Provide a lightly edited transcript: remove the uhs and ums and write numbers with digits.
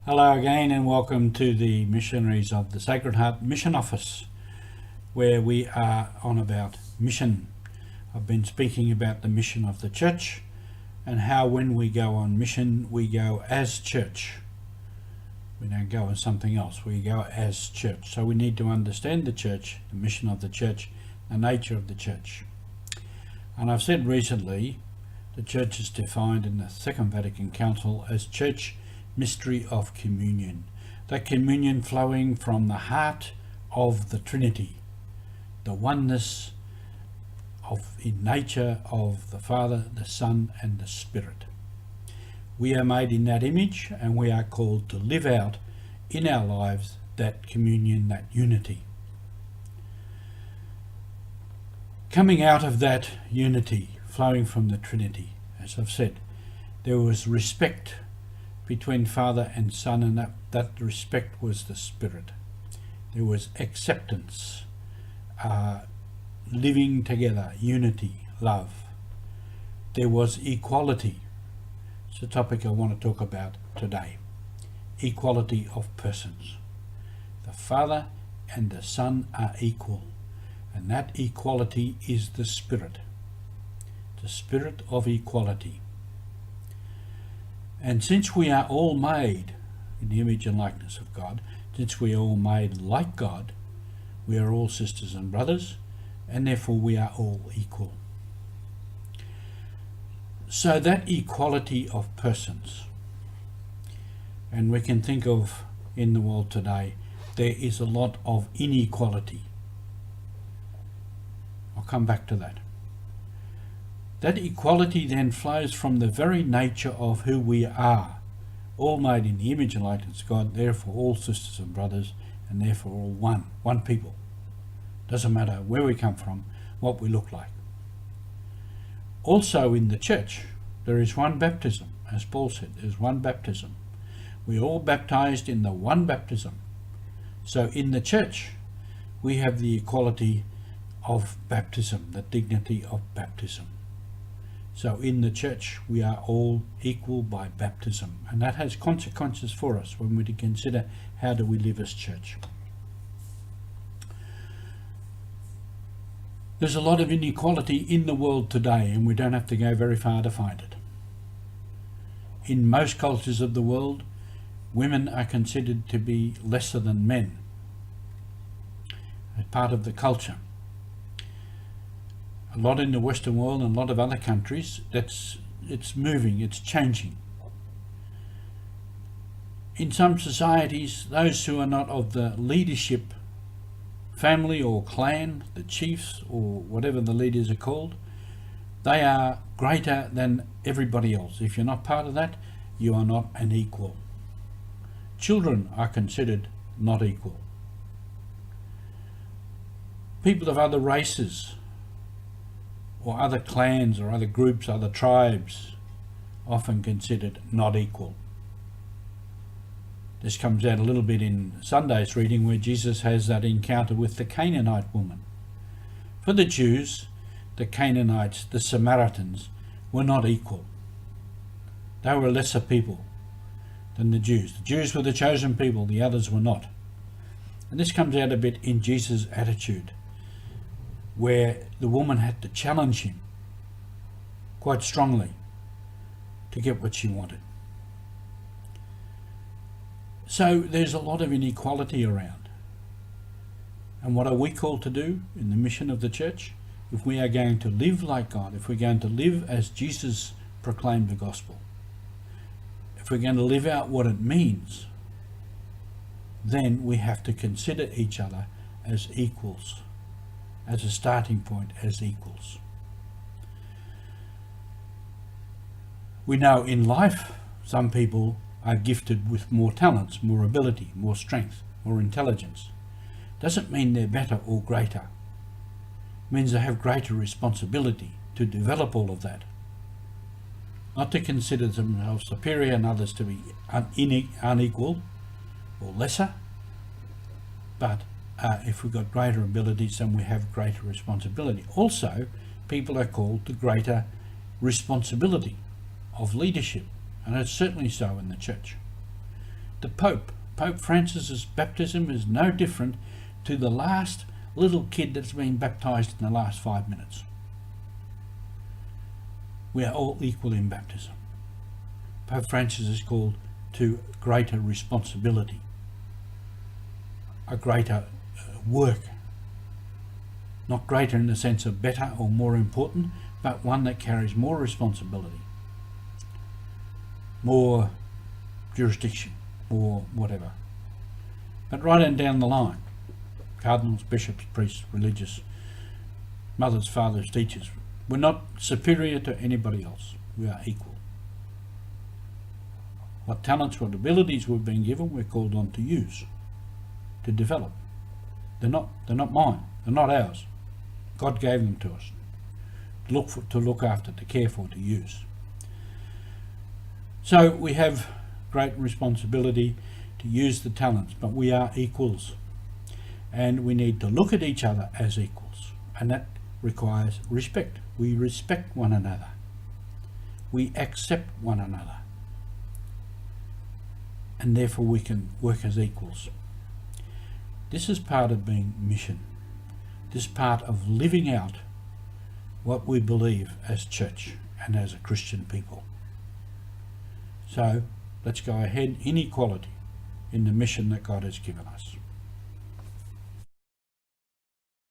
Hello again, and welcome to the Missionaries of the Sacred Heart Mission Office, where we are on about mission. I've been speaking about the mission of the church and how when we go on mission, we go as church. We don't go as something else, we go as church. So we need to understand the church, the mission of the church, the nature of the church. And I've said recently, the church is defined in the Second Vatican Council as church mystery of communion, that communion flowing from the heart of the Trinity, the oneness in nature of the Father, the Son and the Spirit. We are made in that image, and we are called to live out in our lives that communion, that unity. Coming out of that unity, flowing from the Trinity, as I've said, there was respect between Father and Son, and that respect was the Spirit. There was acceptance, living together, unity, love. There was equality. It's a topic I want to talk about today. Equality of persons. The Father and the Son are equal, and that equality is the Spirit of equality. And since we are all made in the image and likeness of God, since we are all made like God, we are all sisters and brothers, and therefore we are all equal. So that equality of persons, and we can think of in the world today, there is a lot of inequality. I'll come back to that. That equality then flows from the very nature of who we are, all made in the image and likeness of God, therefore all sisters and brothers, and therefore all one people. Doesn't matter where we come from, what we look like. Also in the church, there is one baptism, as Paul said, there's one baptism. We're all baptized in the one baptism. So in the church, we have the equality of baptism, the dignity of baptism. So in the church, we are all equal by baptism, and that has consequences for us when we consider how do we live as church. There's a lot of inequality in the world today, and we don't have to go very far to find it. In most cultures of the world, women are considered to be lesser than men as part of the culture. A lot in the Western world and a lot of other countries, it's moving, it's changing. In some societies, those who are not of the leadership family or clan, the chiefs or whatever the leaders are called, they are greater than everybody else. If you're not part of that, you are not an equal. Children are considered not equal. People of other races or other clans or other groups, other tribes, often considered not equal. This comes out a little bit in Sunday's reading, where Jesus has that encounter with the Canaanite woman. For the Jews, the Canaanites, the Samaritans, were not equal. They were a lesser people than the Jews. The Jews were the chosen people, the others were not. And this comes out a bit in Jesus' attitude, where the woman had to challenge him quite strongly to get what she wanted. So there's a lot of inequality around. And what are we called to do in the mission of the church? If we are going to live like God, if we're going to live as Jesus proclaimed the gospel, if we're going to live out what it means, then we have to consider each other as equals, as a starting point, as equals. We know in life some people are gifted with more talents, more ability, more strength, more intelligence. Doesn't mean they're better or greater. It means they have greater responsibility to develop all of that. Not to consider themselves superior and others to be unequal or lesser, but if we've got greater abilities, then we have greater responsibility. Also, people are called to greater responsibility of leadership, and it's certainly so in the church. the Pope Francis's baptism is no different to the last little kid that's been baptized in the last 5 minutes. We are all equal in baptism. Pope Francis is called to greater responsibility, a greater work, not greater in the sense of better or more important, but one that carries more responsibility, more jurisdiction, or whatever. But right on down the line, cardinals, bishops, priests, religious, mothers, fathers, teachers, we're not superior to anybody else. We are equal. What talents, what abilities we've been given, we're called on to use, to develop. They're not mine. They're not ours. God gave them to us. To look after, to care for, to use. So we have great responsibility to use the talents, but we are equals. And we need to look at each other as equals. And that requires respect. We respect one another. We accept one another. And therefore we can work as equals. This is part of being mission. This part of living out what we believe as church and as a Christian people. So let's go ahead in equality in the mission that God has given us.